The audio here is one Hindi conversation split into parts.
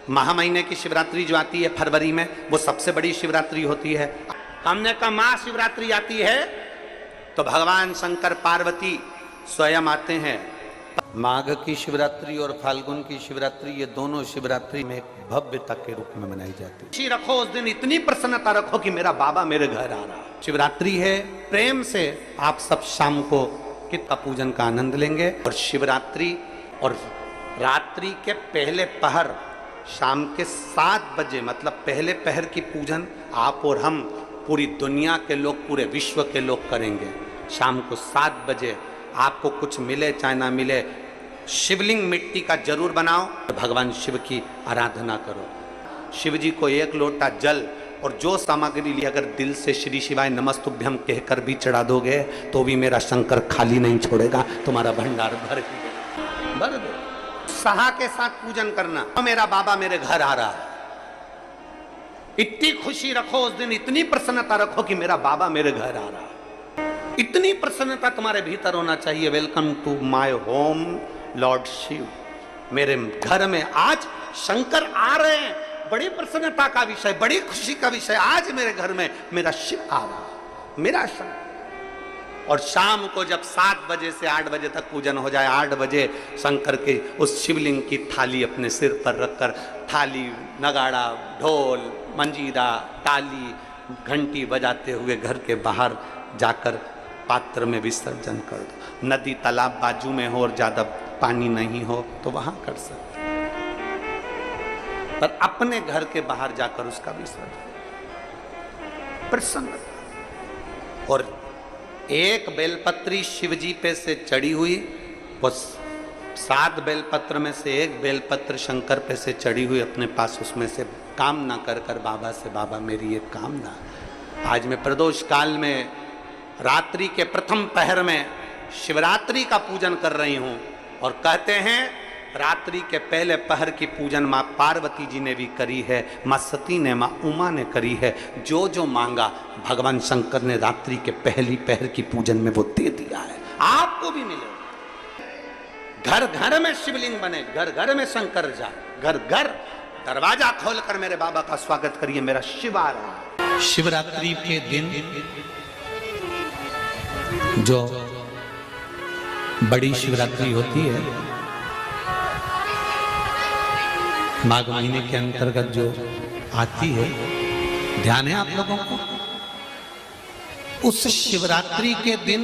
महा महीने की शिवरात्रि जो आती है फरवरी में, वो सबसे बड़ी शिवरात्रि होती है। हमने कहा महाशिवरात्रि आती है तो भगवान शंकर पार्वती स्वयं आते हैं। माघ की शिवरात्रि और फाल्गुन की शिवरात्रि, ये दोनों शिवरात्रि में एक भव्यता के रूप में मनाई जाती है। खुशी रखो उस दिन, इतनी प्रसन्नता रखो कि मेरा बाबा मेरे घर आ रहा है। शिवरात्रि है, प्रेम से आप सब शाम को कितना पूजन का आनंद लेंगे। और शिवरात्रि और रात्रि के पहले पहर शाम के 7 बजे, मतलब पहले पहर की पूजन आप और हम, पूरी दुनिया के लोग, पूरे विश्व के लोग करेंगे। शाम को 7 बजे आपको कुछ मिले चाहे ना मिले, शिवलिंग मिट्टी का जरूर बनाओ, भगवान शिव की आराधना करो। शिव जी को 1 लोटा जल और जो सामग्री ली, अगर दिल से श्री शिवाय नमस्तुभ्यम कहकर भी चढ़ा दोगे तो भी मेरा शंकर खाली नहीं छोड़ेगा, तुम्हारा भंडार भर दो। सहा के साथ पूजन करना, मेरा बाबा मेरे घर आ रहा है। इतनी खुशी रखो उस दिन, इतनी प्रसन्नता रखो कि मेरा बाबा मेरे घर आ रहा है। इतनी प्रसन्नता तुम्हारे भीतर होना चाहिए। Welcome to my home Lord Shiva, मेरे घर में आज शंकर आ रहे हैं। बड़ी प्रसन्नता का विषय, बड़ी खुशी का विषय, आज मेरे घर में मेरा शिव आ रहा है, मेरा शंकर। और शाम को जब 7 बजे से 8 बजे तक पूजन हो जाए, 8 बजे शंकर के उस शिवलिंग की थाली अपने सिर पर रखकर, थाली, नगाड़ा, ढोल, मंजीरा, ताली, घंटी बजाते हुए घर के बाहर जाकर पात्र में विसर्जन कर दो। नदी तालाब बाजू में हो और ज्यादा पानी नहीं हो तो वहां कर सकते, पर अपने घर के बाहर जाकर उसका विसर्जन प्रसन्न। और एक बेलपत्री शिवजी पे से चढ़ी हुई, वो 7 बेलपत्र में से एक बेलपत्र शंकर पे से चढ़ी हुई अपने पास, उसमें से कामना कर कर बाबा से, बाबा मेरी एक कामना, आज मैं प्रदोष काल में रात्रि के प्रथम पहर में शिवरात्रि का पूजन कर रही हूं। और कहते हैं रात्रि के पहले पहर की पूजन माँ पार्वती जी ने भी करी है, माँ सती ने, माँ उमा ने करी है। जो जो मांगा भगवान शंकर ने रात्रि के पहली पहर की पूजन में वो दे दिया है, आपको भी मिले। घर घर में शिवलिंग बने, घर घर में शंकर जाए, घर घर दरवाजा खोलकर मेरे बाबा का स्वागत करिए, मेरा शिव आ रहा है। शिवरात्रि के दिन जो बड़ी शिवरात्रि होती है, माघ महीने के अंतर्गत जो आती है, ध्यान है आप लोगों को? उस शिवरात्रि के दिन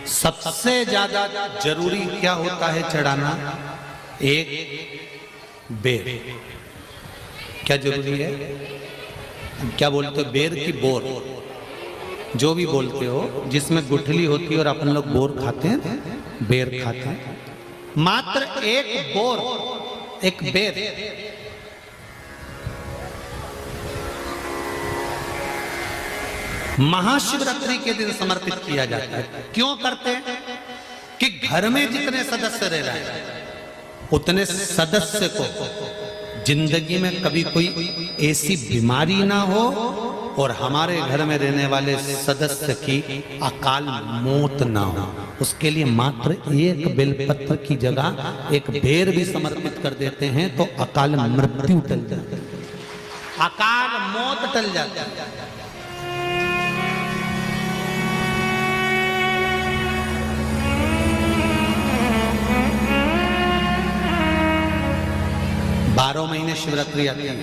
सबसे ज्यादा जरूरी क्या होता है चढ़ाना? एक बेर। क्या जरूरी है? क्या बोलते हो? बेर की बोर, जो भी बोलते हो, जिसमें गुठली होती है और अपन लोग बोर खाते हैं, बेर खाते हैं। मात्र एक बोर, एक बेर महाशिवरात्रि के दिन समर्पित किया जाता है। क्यों करते हैं? कि घर में जितने सदस्य रह रहे हैं उतने सदस्य को जिंदगी में कभी कोई ऐसी बीमारी ना हो और हमारे घर में रहने वाले सदस्य की अकाल मौत ना हो, उसके लिए मात्र एक बेलपत्र की जगह एक बेर भी समर्पित कर देते हैं तो अकाल मृत्यु टल जाती है, अकाल मौत टल जाती है। 12 महीने शिवरात्रि आती है,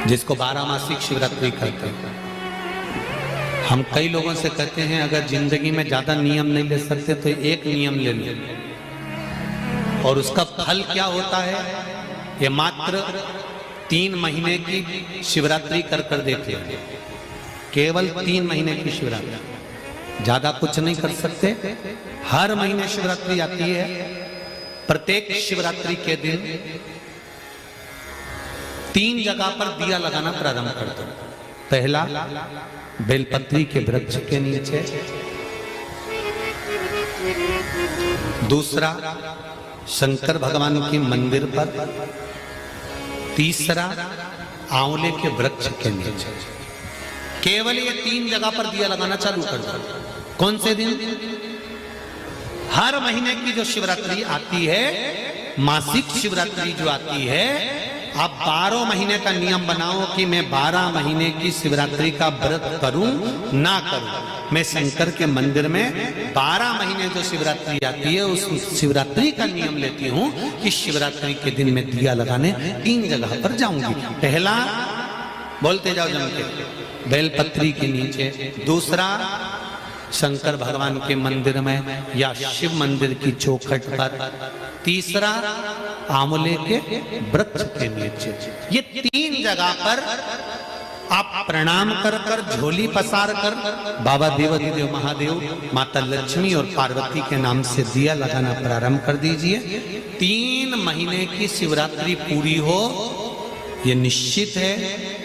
जिसको 12 मासिक शिवरात्रि कहते हैं। हम कई लोगों से कहते हैं अगर जिंदगी में ज्यादा नियम नहीं ले सकते तो एक नियम ले लो, और उसका फल क्या होता है? ये मात्र 3 महीने की शिवरात्रि कर कर देते हैं, केवल 3 महीने की शिवरात्रि, ज्यादा कुछ नहीं कर सकते। हर महीने शिवरात्रि आती है। प्रत्येक शिवरात्रि के दिन 3 जगह पर दिया लगाना प्रारंभ कर दो। पहला बेलपत्री के वृक्ष के नीचे, दूसरा शंकर भगवान के मंदिर पर, तीसरा आंवले के वृक्ष के नीचे। केवल ये 3 जगह पर दिया लगाना चालू कर दो। कौन से दिन? हर महीने की जो शिवरात्रि आती है मासिक शिवरात्रि जो आती है, आप 12 महीने का नियम बनाओ कि मैं 12 महीने की शिवरात्रि का व्रत करूं ना करूं। मैं शंकर के मंदिर में 12 महीने जो शिवरात्रि आती है उस शिवरात्रि का नियम लेती हूं कि शिवरात्रि के दिन मैं दिया लगाने 3 जगह पर जाऊंगी। पहला, बोलते जाओ जम के, बेलपत्री के नीचे। दूसरा, शंकर भगवान के मंदिर में या शिव मंदिर की चौखट पर। तीसरा, आंवले के वृक्ष के नीचे। ये 3 जगह पर आप प्रणाम कर कर, झोली पसार कर बाबा देवाधिदेव महादेव, माता लक्ष्मी और पार्वती के नाम से दिया लगाना प्रारंभ कर दीजिए। 3 महीने की शिवरात्रि पूरी हो, ये निश्चित है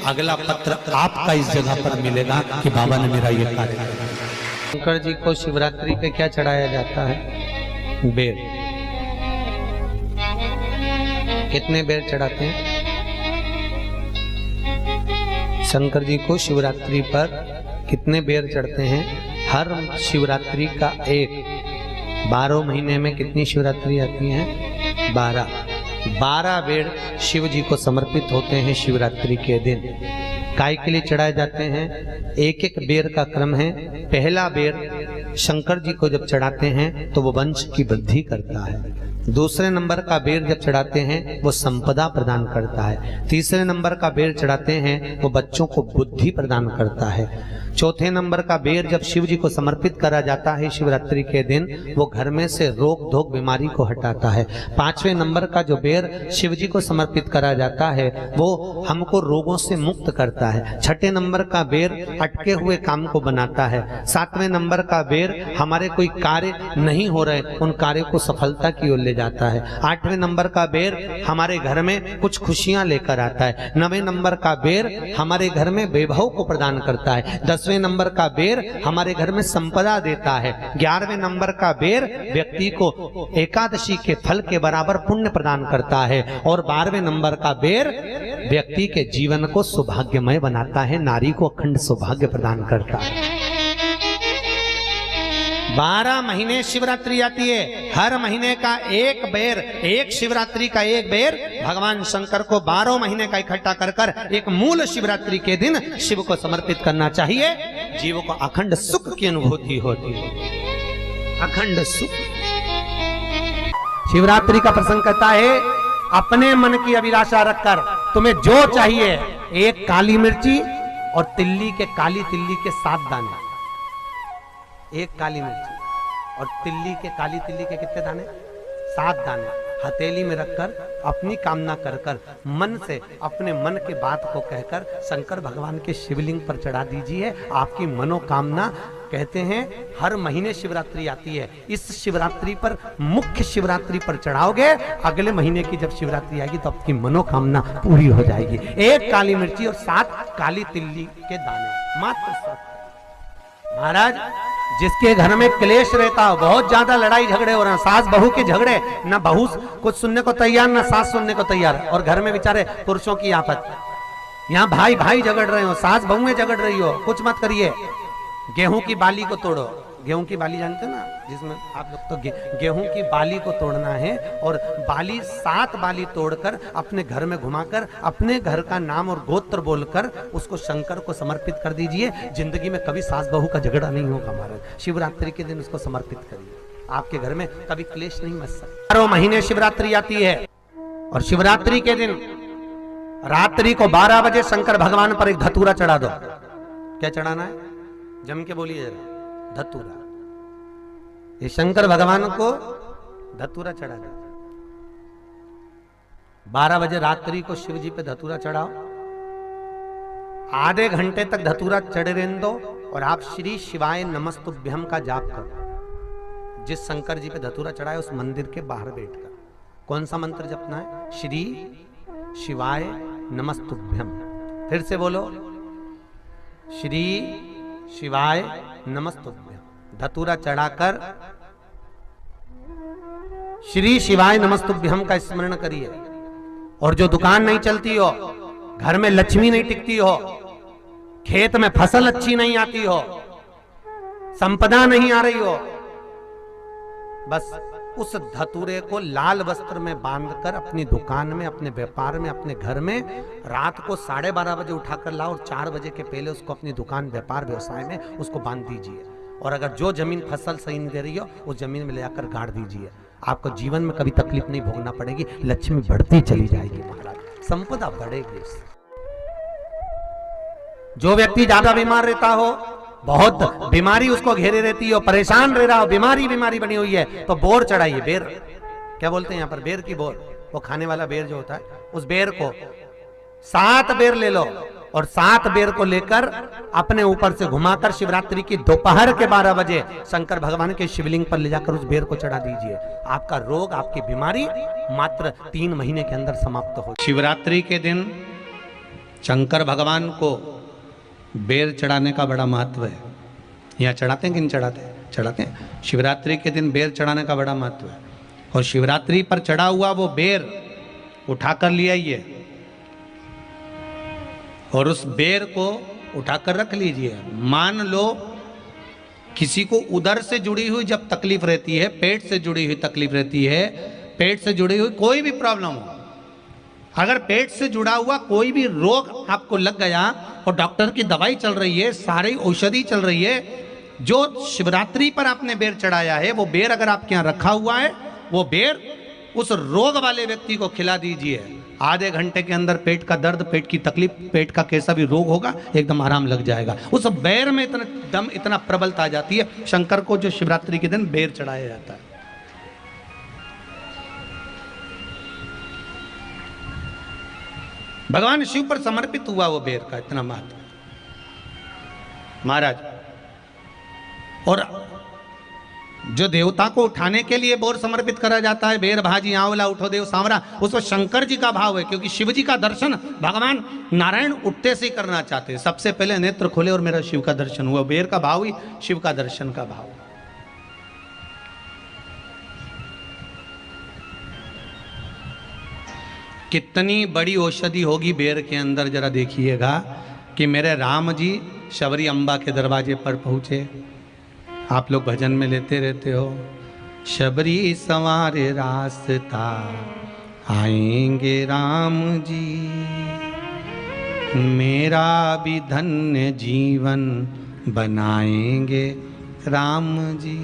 अगला पत्र आपका इस जगह पर मिलेगा कि बाबा ने मेरा ये कार्य किया। शंकर जी को शिवरात्रि पे क्या चढ़ाया जाता है? बेर। कितने बेर चढ़ाते हैं? शंकर जी को शिवरात्रि पर कितने बेर चढ़ते हैं? हर शिवरात्रि का एक। 12 महीने में कितनी शिवरात्रि आती हैं? 12 बेर शिव जी को समर्पित होते हैं शिवरात्रि के दिन। काय के लिए चढ़ाए जाते हैं? एक एक बेर का क्रम है। पहला बेर शंकर जी को जब चढ़ाते हैं तो वो वंश की वृद्धि करता है। दूसरे नंबर का बेर जब चढ़ाते हैं वो संपदा प्रदान करता है। तीसरे नंबर का बेर चढ़ाते हैं वो बच्चों को बुद्धि प्रदान करता है। चौथे नंबर का बेर जब शिव जी को समर्पित करा जाता है शिवरात्रि के दिन, वो घर में से रोग धोक बीमारी को हटाता है। 5वें नंबर का जो बेर शिव जी को समर्पित करा जाता है वो हमको रोगों से मुक्त करता है। 6ठे नंबर का बेर अटके हुए काम को बनाता है। 7वें नंबर का बेर हमारे कोई कार्य नहीं हो रहे उन कार्यों को सफलता की ओर ले जाता है। 8वें नंबर का बेर हमारे घर में कुछ खुशियां लेकर आता है। 9वें नंबर का बेर हमारे घर में वैभव को प्रदान करता है। 10वें नंबर का बेर हमारे घर में संपदा देता है। 11वें नंबर का बेर व्यक्ति को एकादशी के फल के बराबर पुण्य प्रदान करता है। और 12वें नंबर का बेर व्यक्ति के जीवन को सौभाग्यमय बनाता है, नारी को अखंड सौभाग्य प्रदान करता है। 12 महीने शिवरात्रि आती है। हर महीने का एक बेर, एक शिवरात्रि का एक बेर भगवान शंकर को 12 महीने का इकट्ठा कर कर एक मूल शिवरात्रि के दिन शिव को समर्पित करना चाहिए। जीव को अखंड सुख की अनुभूति होती है, अखंड सुख। शिवरात्रि का प्रसंग कहता है अपने मन की अभिलाषा रखकर तुम्हें जो चाहिए, एक काली मिर्ची और तिल्ली के, काली तिल्ली के 7 दाने। एक काली मिर्ची और तिल्ली के, काली तिल्ली के कितने दाने? 7 दाने हथेली में रखकर अपनी कामना कर कर मन से अपने मन के बात को कहकर शंकर भगवान के शिवलिंग पर चढ़ा दीजिए। आपकी मनोकामना, कहते हैं हर महीने शिवरात्रि आती है, इस शिवरात्रि पर, मुख्य शिवरात्रि पर चढ़ाओगे, अगले महीने की जब शिवरात्रि आएगी तो आपकी मनोकामना पूरी हो जाएगी। एक काली मिर्ची और 7 काली तिल्ली के दाने, मात्र 7। महाराज, जिसके घर में क्लेश रहता हो, बहुत ज्यादा लड़ाई झगड़े हो रहे हैं, सास बहू के झगड़े, ना बहू कुछ सुनने को तैयार ना सास सुनने को तैयार, और घर में बेचारे पुरुषों की आफत, यहाँ भाई भाई झगड़ रहे हो, सास बहुएं झगड़ रही हो, कुछ मत करिए। गेहूं की बाली को तोड़ो। गेहूं की बाली जानते ना, जिसमें आप लोग तो गेहूं की बाली को तोड़ना है और बाली 7 बाली तोड़कर अपने घर में घुमाकर अपने घर का नाम और गोत्र बोलकर उसको शंकर को समर्पित कर दीजिए। जिंदगी में कभी सास बहू का झगड़ा नहीं होगा। हमारा शिवरात्रि के दिन उसको समर्पित करिए, आपके घर में कभी क्लेश नहीं मच सकता। 12 महीने शिवरात्रि आती है और शिवरात्रि के दिन रात्रि को 12 बजे शंकर भगवान पर एक धतूरा चढ़ा दो। क्या चढ़ाना है? जम के बोलिए जरा। धतूरा। ये शंकर भगवान को धतूरा चढ़ा दो। 12 बजे रात्रि को शिव जी पे धतूरा चढ़ाओ। आधे घंटे तक धतूरा चढ़े रहने दो और आप श्री शिवाय नमस्तुभ्यम का जाप करो। जिस शंकर जी पे धतूरा चढ़ाए उस मंदिर के बाहर बैठकर कौन सा मंत्र जपना है? श्री शिवाय नमस्तुभ्यम। फिर से बोलो, श्री शिवाय नमस्तुभ्यम। धतूरा चढ़ाकर श्री शिवाय नमस्तुभ्यम का स्मरण करिए। और जो दुकान नहीं चलती हो, घर में लक्ष्मी नहीं टिकती हो, खेत में फसल अच्छी नहीं आती हो, संपदा नहीं आ रही हो, बस उस धतूरे को लाल वस्त्र में बांधकर अपनी दुकान में, अपने व्यापार में, अपने घर में रात को 12:30 बजे उठाकर लाओ और 4 बजे के पहले उसको अपनी दुकान, व्यापार, व्यवसाय में उसको बांध दीजिए। और अगर जो जमीन फसल सही नहीं दे रही हो उस जमीन में ले जाकर गाड़ दीजिए। आपको जीवन में कभी तकलीफ नहीं भोगना पड़ेगी, लक्ष्मी बढ़ती चली जाएगी महाराज, संपदा बढ़ेगी। जो व्यक्ति ज्यादा बीमार रहता हो, बहुत बीमारी उसको घेरे रहती है, परेशान रह रहा हो, बीमारी बनी हुई है, तो बोर चढ़ाइए। बेर क्या बोलते हैं यहाँ पर, बेर की बोर, वो खाने वाला बेर जो होता है, उस बेर को 7 बेर ले लो और 7 बेर को लेकर अपने ऊपर से घुमाकर शिवरात्रि की दोपहर के 12 बजे शंकर भगवान के शिवलिंग पर ले जाकर उस बेर को चढ़ा दीजिए। आपका रोग, आपकी बीमारी मात्र 3 महीने के अंदर समाप्त हो। शिवरात्रि के दिन शंकर भगवान को बेर चढ़ाने का बड़ा महत्व है। यहाँ चढ़ाते हैं कि नहीं चढ़ाते? चढ़ाते हैं। शिवरात्रि के दिन बेर चढ़ाने का बड़ा महत्व है। और शिवरात्रि पर चढ़ा हुआ वो बेर उठाकर ले आइए और उस बेर को उठाकर रख लीजिए। मान लो किसी को उदर से जुड़ी हुई जब तकलीफ रहती है, पेट से जुड़ी हुई तकलीफ रहती है, पेट से जुड़ी हुई कोई भी प्रॉब्लम हो, अगर पेट से जुड़ा हुआ कोई भी रोग आपको लग गया और डॉक्टर की दवाई चल रही है, सारी औषधि चल रही है, जो शिवरात्रि पर आपने बेर चढ़ाया है वो बेर अगर आपके यहाँ रखा हुआ है, वो बेर उस रोग वाले व्यक्ति को खिला दीजिए। आधे घंटे के अंदर पेट का दर्द, पेट की तकलीफ, पेट का कैसा भी रोग होगा एकदम आराम लग जाएगा। उस बेर में इतना दम, इतना प्रबलता आ जाती है। शंकर को जो शिवरात्रि के दिन बेर चढ़ाया जाता है। भगवान शिव पर समर्पित हुआ वो बेर का इतना महत्व महाराज। और जो देवता को उठाने के लिए बोर समर्पित करा जाता है, बेर भाजी आंवला उठो देव सांवरा, उसमें शंकर जी का भाव है, क्योंकि शिव जी का दर्शन भगवान नारायण उठते से ही करना चाहते हैं। सबसे पहले नेत्र खोले और मेरा शिव का दर्शन हुआ। बेर का भाव ही शिव का दर्शन का भाव। कितनी बड़ी औषधि होगी बेर के अंदर, जरा देखिएगा कि मेरे राम जी शबरी अम्बा के दरवाजे पर पहुंचे। आप लोग भजन में लेते रहते हो, शबरी संवारे रास्ता आएंगे राम जी, मेरा भी धन्य जीवन बनाएंगे राम जी।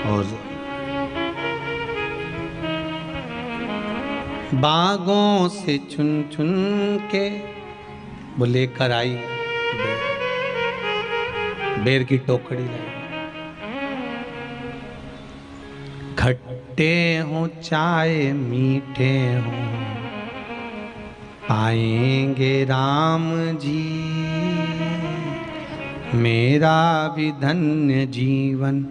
और बागों से चुन चुन के वो लेकर आई बेर की टोकरी लाई। खट्टे हो चाहे मीठे हो पाएंगे राम जी, मेरा भी धन्य जीवन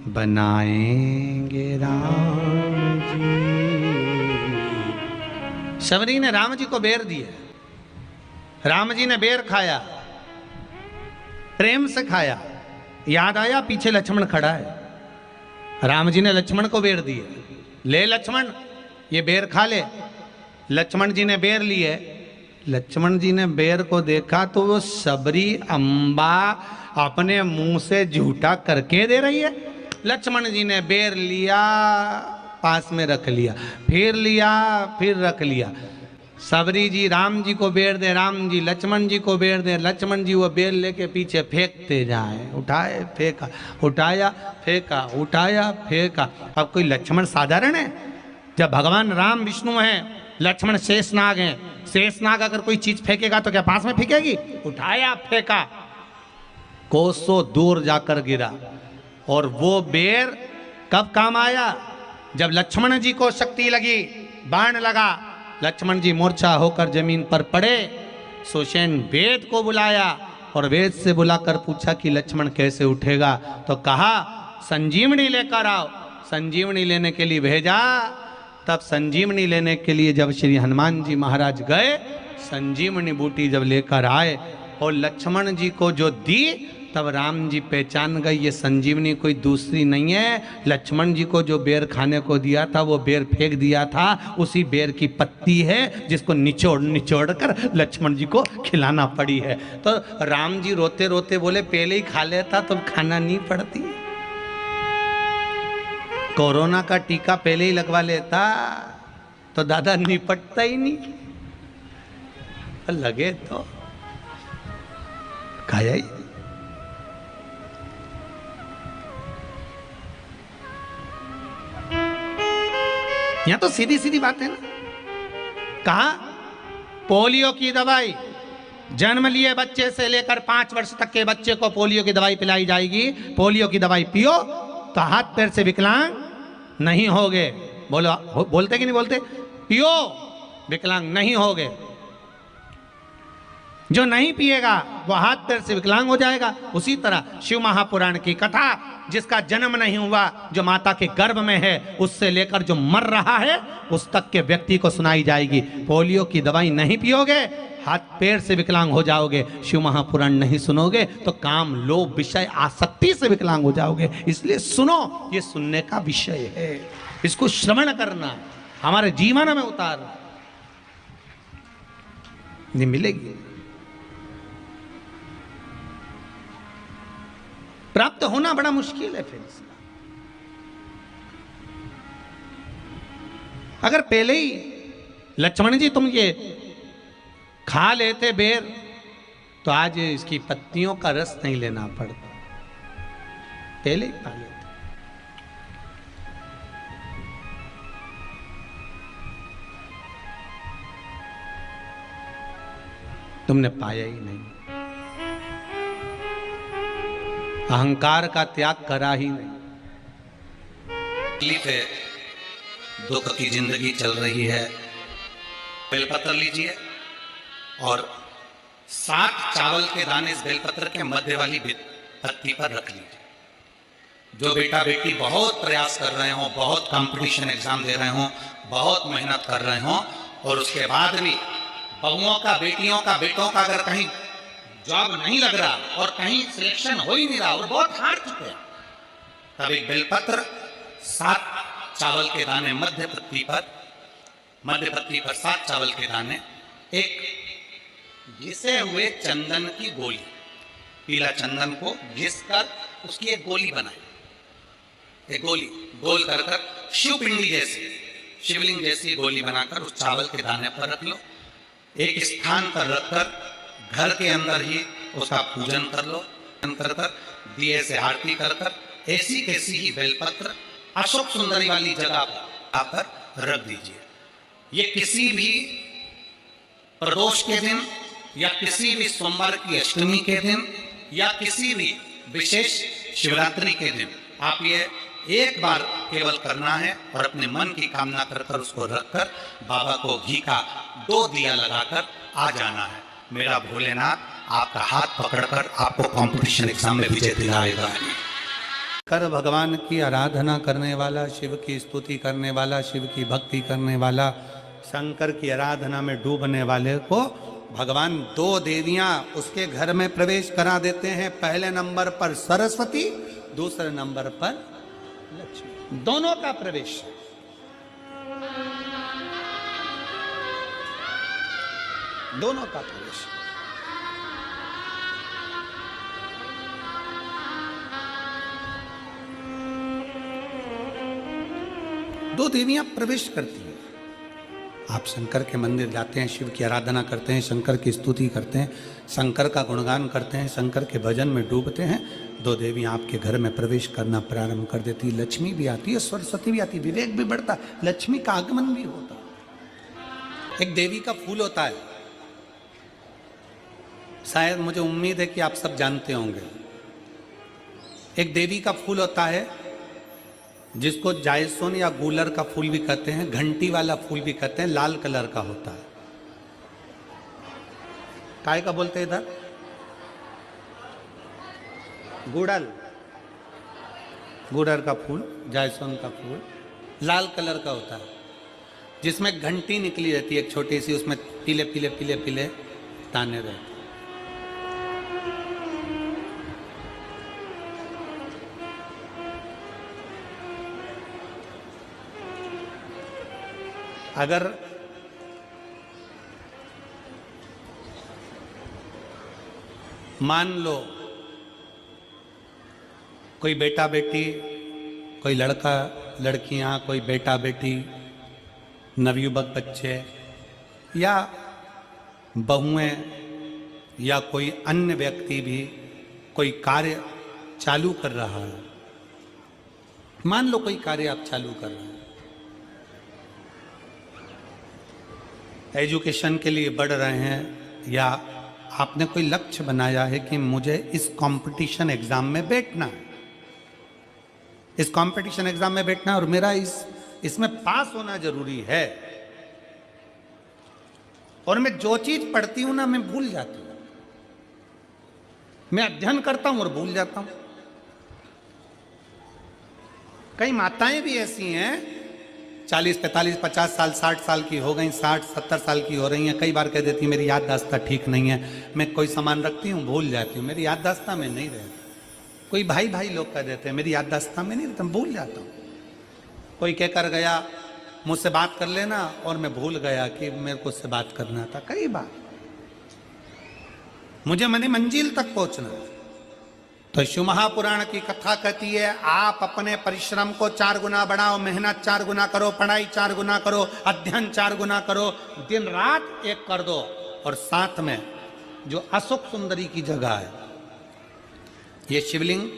बनाएंगे राम जी। शबरी ने राम जी को बेर दिए, राम जी ने बेर खाया, प्रेम से खाया। याद आया पीछे लक्ष्मण खड़ा है, राम जी ने लक्ष्मण को बेर दिए, ले लक्ष्मण ये बेर खा ले। लक्ष्मण जी ने बेर लिए, लक्ष्मण जी ने बेर को देखा तो वो शबरी अम्बा अपने मुंह से झूठा करके दे रही है। लक्ष्मण जी ने बेर लिया, पास में रख लिया, फिर लिया, फिर रख लिया। शबरी जी राम जी को बेर दे, राम जी लक्ष्मण जी को बेर दे, लक्ष्मण जी वो बेर लेके पीछे फेंकते जाए। उठाए फेंका, उठाया फेंका, उठाया फेंका। अब कोई लक्ष्मण साधारण है? जब भगवान राम विष्णु हैं, लक्ष्मण शेषनाग हैं। शेषनाग अगर कोई चीज फेंकेगा तो क्या पास में फेंकेगी? उठाया फेंका, कोसों दूर जाकर गिरा। और वो बेर कब काम आया? जब लक्ष्मण जी को शक्ति लगी, बाण लगा, लक्ष्मण जी मूर्छा होकर जमीन पर पड़े। सुषेण वेद को बुलाया और वेद से बुलाकर पूछा कि लक्ष्मण कैसे उठेगा? तो कहा संजीवनी लेकर आओ। संजीवनी लेने के लिए भेजा। तब संजीवनी लेने के लिए जब श्री हनुमान जी महाराज गए, संजीवनी बूटी जब लेकर आए और लक्ष्मण जी को जो दी तब राम जी पहचान गए ये संजीवनी कोई दूसरी नहीं है। लक्ष्मण जी को जो बेर खाने को दिया था वो बेर फेंक दिया था, उसी बेर की पत्ती है जिसको निचोड़ निचोड़ कर लक्ष्मण जी को खिलाना पड़ी है। तो राम जी रोते रोते बोले पहले ही खा लेता तो खाना नहीं पड़ती। कोरोना का टीका पहले ही लगवा लेता तो दादा निपटता ही नहीं, लगे तो खाया ही। यहां तो सीधी सीधी बात है ना। कहा पोलियो की दवाई जन्म लिए बच्चे से लेकर 5 वर्ष तक के बच्चे को पोलियो की दवाई पिलाई जाएगी। पोलियो की दवाई पियो तो हाथ पैर से विकलांग नहीं होगे। बोलो, बोलते कि नहीं बोलते? पियो विकलांग नहीं होगे। जो नहीं पिएगा वो हाथ पैर से विकलांग हो जाएगा। उसी तरह शिव महापुराण की कथा, जिसका जन्म नहीं हुआ, जो माता के गर्भ में है, उससे लेकर जो मर रहा है उस तक के व्यक्ति को सुनाई जाएगी। पोलियो की दवाई नहीं पियोगे हाथ पैर से विकलांग हो जाओगे। शिव महापुराण नहीं सुनोगे तो काम लोभ विषय आसक्ति से विकलांग हो जाओगे। इसलिए सुनो, ये सुनने का विषय है, इसको श्रवण करना, हमारे जीवन में उतारना। ये मिलेगी, प्राप्त होना बड़ा मुश्किल है। फिर इसका अगर पहले ही लक्ष्मण जी तुम ये खा लेते बेर तो आज इसकी पत्तियों का रस नहीं लेना पड़ता, पहले ही खा लेते। तुमने पाया ही नहीं, अहंकार का त्याग करा ही नहीं। तकलीफ है, दुख की जिंदगी चल रही है। बेलपत्र लीजिए और 7 चावल के दाने इस बेलपत्र के मध्य वाली पत्ती पर रख लीजिए। जो बेटा बेटी बहुत प्रयास कर रहे हो, बहुत कंपटीशन एग्जाम दे रहे हो, बहुत मेहनत कर रहे हो, और उसके बाद भी बहुओं का, बेटियों का, बेटों का अगर कहीं जॉब नहीं लग रहा और कहीं सिलेक्शन हो ही नहीं रहा और बहुत हार चुके हैं, तब एक बेलपत्र 7 चावल के दाने मध्य पत्ती पर 7 चावल के दाने, एक घिसे हुए चंदन की गोली, पीला चंदन को घिस कर उसकी एक गोली बनाए। एक गोली गोल कर कर शिवपिंडी जैसी, शिवलिंग जैसी गोली बनाकर उस चावल के दाने पर रख लो। एक स्थान पर रखकर घर के अंदर ही उसका पूजन कर लो। कर दिए से आरती कर ऐसी कैसी ही बेलपत्र अशोक सुंदरी वाली जगह पर रख दीजिए। ये किसी भी प्रदोष के दिन या किसी भी सोमवार की अष्टमी के दिन या किसी भी विशेष शिवरात्रि के दिन आप ये एक बार केवल करना है और अपने मन की कामना कर उसको रखकर बाबा को घी का 2 दिया लगाकर आ जाना है। मेरा भोलेनाथ आपका हाथ पकड़कर आपको कंपटीशन एग्जाम में विजय दिलाएगा। कर भगवान की आराधना करने वाला, शिव की स्तुति करने वाला, शिव की भक्ति करने वाला, शंकर की आराधना में डूबने वाले को भगवान 2 देवियां उसके घर में प्रवेश करा देते हैं। पहले नंबर पर सरस्वती, दूसरे नंबर पर लक्ष्मी, दोनों का प्रवेश। दोनों का प्रवेश। दो देवियां प्रवेश करती हैं। आप शंकर के मंदिर जाते हैं, शिव की आराधना करते हैं, शंकर की स्तुति करते हैं, शंकर का गुणगान करते हैं, शंकर के भजन में डूबते हैं। 2 देवियां आपके घर में प्रवेश करना प्रारंभ कर देती है। लक्ष्मी भी आती है, सरस्वती भी आती है, विवेक भी बढ़ता, लक्ष्मी का आगमन भी होता। एक देवी का फूल होता है, शायद मुझे उम्मीद है कि आप सब जानते होंगे। एक देवी का फूल होता है जिसको जायसोन या गूलर का फूल भी कहते हैं, घंटी वाला फूल भी कहते हैं, लाल कलर का होता है। काय का बोलते हैं इधर? गुड़ल, गुड़र का फूल, जायसोन का फूल लाल कलर का होता है, जिसमें घंटी निकली रहती है एक छोटी सी, उसमें पीले पीले पीले पीले ताने रहते। अगर मान लो कोई बेटा बेटी, कोई लड़का लड़कियां, कोई बेटा बेटी, नवयुवक बच्चे या बहुएं या कोई अन्य व्यक्ति भी कोई कार्य चालू कर रहा है। मान लो कोई कार्य आप चालू कर रहे हैं, एजुकेशन के लिए बढ़ रहे हैं, या आपने कोई लक्ष्य बनाया है कि मुझे इस कंपटीशन एग्जाम में बैठना है, इस कंपटीशन एग्जाम में बैठना है और मेरा इसमें पास होना जरूरी है, और मैं जो चीज पढ़ती हूं ना मैं भूल जाती हूं, मैं अध्ययन करता हूं और भूल जाता हूं। कई माताएं भी ऐसी हैं 40, 45, 50 साल, 60 साल की हो गई, 60, 70 साल की हो रही हैं, कई बार कह देती मेरी याददाश्त ठीक नहीं है, मैं कोई सामान रखती हूँ भूल जाती हूँ, मेरी याददाश्त में नहीं रहती। कोई भाई लोग कह देते हैं मेरी याददाश्त में नहीं रहता, भूल जाता हूँ। कोई कहकर गया मुझसे बात कर लेना और मैं भूल गया कि मेरे को उससे बात करना था। कई बार मुझे मनी मंजिल तक पहुंचना है। तो शिव महापुराण की कथा कहती है आप अपने परिश्रम को 4 गुना बढ़ाओ, मेहनत 4 गुना करो, पढ़ाई 4 गुना करो, अध्ययन 4 गुना करो, दिन रात एक कर दो। और साथ में जो अशोक सुंदरी की जगह है, ये शिवलिंग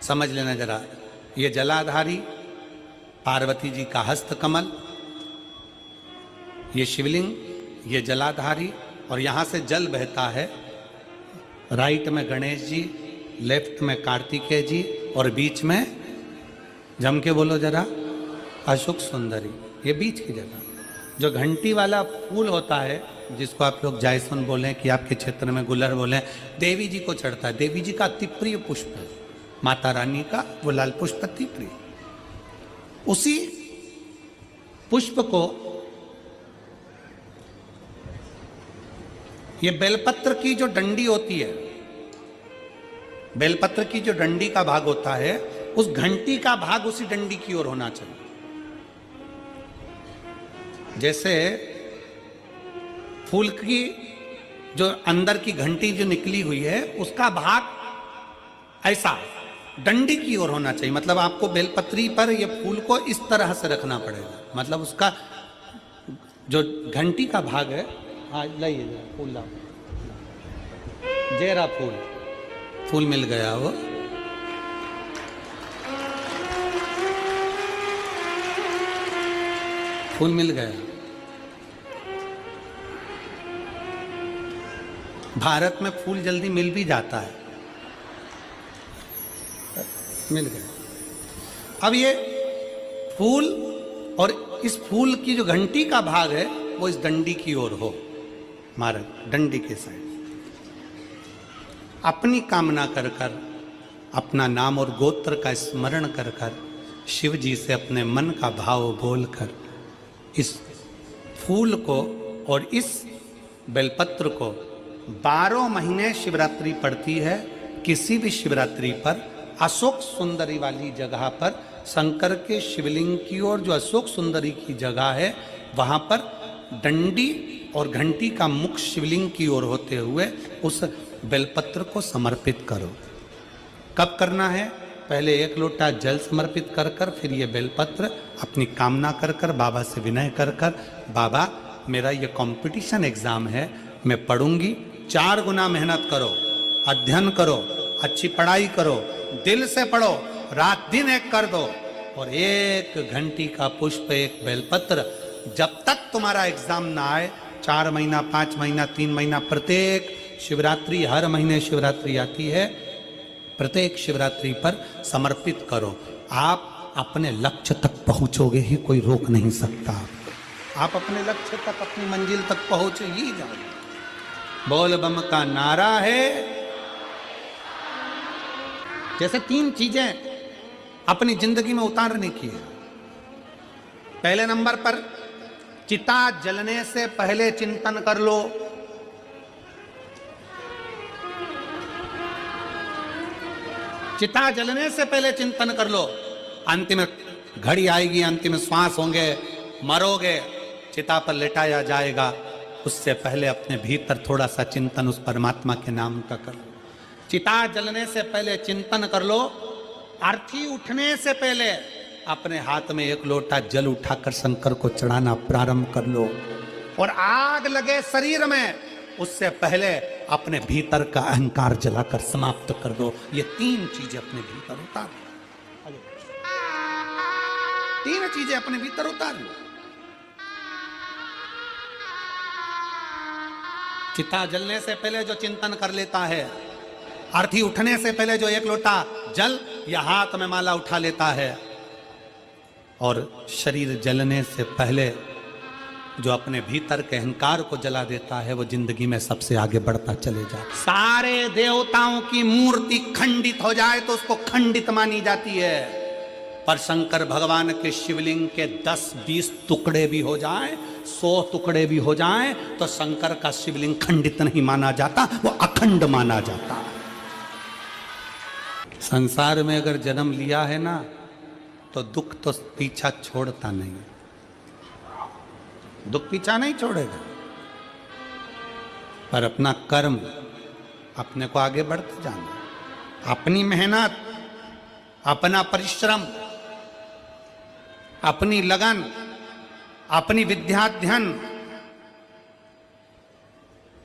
समझ लेना जरा, ये जलाधारी पार्वती जी का हस्त कमल, ये शिवलिंग, ये जलाधारी, और यहां से जल बहता है। राइट में गणेश जी, लेफ्ट में कार्तिकेय जी, और बीच में जम के बोलो जरा अशोक सुंदरी, ये बीच की जगह। जो घंटी वाला फूल होता है जिसको आप लोग जायसुन बोलें कि आपके क्षेत्र में गुलर बोलें, देवी जी को चढ़ता है, देवी जी का अति प्रिय पुष्प है, माता रानी का वो लाल पुष्प अति प्रिय। उसी पुष्प को ये बेलपत्र की जो डंडी होती है, बेलपत्र की जो डंडी का भाग होता है, उस घंटी का भाग उसी डंडी की ओर होना चाहिए। जैसे फूल की जो अंदर की घंटी जो निकली हुई है उसका भाग ऐसा डंडी की ओर होना चाहिए। मतलब आपको बेलपत्री पर ये फूल को इस तरह से रखना पड़ेगा, मतलब उसका जो घंटी का भाग है, हाँ लाइए फूल लाओ, जेरा फूल मिल गया वो, फूल मिल गया। भारत में फूल जल्दी मिल भी जाता है, मिल गया। अब ये फूल और इस फूल की जो घंटी का भाग है वो इस डंडी की ओर हो, हमारे डंडी के साइड। अपनी कामना कर कर, अपना नाम और गोत्र का स्मरण कर कर, शिव जी से अपने मन का भाव बोलकर इस फूल को और इस बेलपत्र को 12 महीने शिवरात्रि पड़ती है। किसी भी शिवरात्रि पर अशोक सुंदरी वाली जगह पर, शंकर के शिवलिंग की ओर जो अशोक सुंदरी की जगह है वहां पर डंडी और घंटी का मुख शिवलिंग की ओर होते हुए उस बेलपत्र को समर्पित करो। कब करना है? पहले 1 लोटा जल समर्पित कर कर, फिर ये बेलपत्र अपनी कामना कर कर, बाबा से विनय कर कर, बाबा मेरा ये कंपटीशन एग्जाम है, मैं पढ़ूंगी, 4 गुना मेहनत करो, अध्ययन करो, अच्छी पढ़ाई करो, दिल से पढ़ो, रात दिन एक कर दो, और 1 घंटी का पुष्प, 1 बेलपत्र, जब तक तुम्हारा एग्जाम ना आए, 4 महीना, 5 महीना, 3 महीना, प्रत्येक शिवरात्रि, हर महीने शिवरात्रि आती है, प्रत्येक शिवरात्रि पर समर्पित करो। आप अपने लक्ष्य तक पहुंचोगे ही, कोई रोक नहीं सकता। आप अपने लक्ष्य तक, अपनी मंजिल तक पहुंच ही जाओगे। बोल बम का नारा है। जैसे 3 चीजें अपनी जिंदगी में उतारने की है। पहले नंबर पर चिता जलने से पहले चिंतन कर लो। चिता जलने से पहले चिंतन कर लो। अंतिम घड़ी आएगी, अंतिम श्वास होंगे, मरोगे चिता पर लेटाया जाएगा, उससे पहले अपने भीतर थोड़ा सा चिंतन उस परमात्मा के नाम का कर लो। चिता जलने से पहले चिंतन कर लो। अर्थी उठने से पहले अपने हाथ में एक लोटा जल उठाकर शंकर को चढ़ाना प्रारंभ कर लो। और आग लगे शरीर में उससे पहले अपने भीतर का अहंकार जलाकर समाप्त कर दो। ये 3 चीजें अपने भीतर उतार लो। 3 चीजें अपने भीतर उतार लो। चिता जलने से पहले जो चिंतन कर लेता है, अर्थी उठने से पहले जो एक लोटा जल या हाथ में माला उठा लेता है, और शरीर जलने से पहले जो अपने भीतर के अहंकार को जला देता है, वो जिंदगी में सबसे आगे बढ़ता चले जाता है। सारे देवताओं की मूर्ति खंडित हो जाए तो उसको खंडित मानी जाती है, पर शंकर भगवान के शिवलिंग के 10-20 टुकड़े भी हो जाएं, 100 टुकड़े भी हो जाएं, तो शंकर का शिवलिंग खंडित नहीं माना जाता, वो अखंड माना जाता है। संसार में अगर जन्म लिया है ना, तो दुख तो पीछा छोड़ता नहीं, दुख पीछा नहीं छोड़ेगा, पर अपना कर्म अपने को आगे बढ़ते जाना, अपनी मेहनत, अपना परिश्रम, अपनी लगन, अपनी विद्याध्ययन।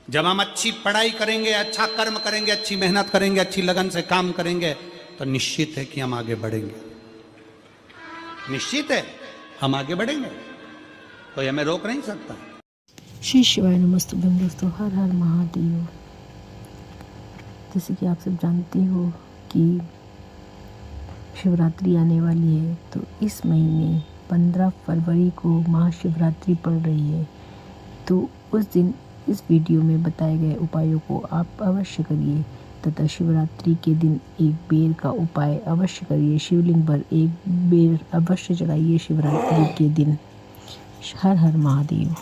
जब हम अच्छी पढ़ाई करेंगे, अच्छा कर्म करेंगे, अच्छी मेहनत करेंगे, अच्छी लगन से काम करेंगे, तो निश्चित है कि हम आगे बढ़ेंगे, निश्चित है हम आगे बढ़ेंगे, कोई हमें रोक नहीं सकता। श्री शिवाय नमस्तुभ्यं दोस्तों, हर हर महादेव। जैसे कि आप सब जानते हो कि शिवरात्रि आने वाली है, तो इस महीने 15 फरवरी को महाशिवरात्रि पड़ रही है। तो उस दिन इस वीडियो में बताए गए उपायों को आप अवश्य करिए तथा शिवरात्रि के दिन एक बेर का उपाय अवश्य करिए। शिवलिंग पर एक बेर अवश्य चढ़ाइए शिवरात्रि के दिन। हर हर महादेव।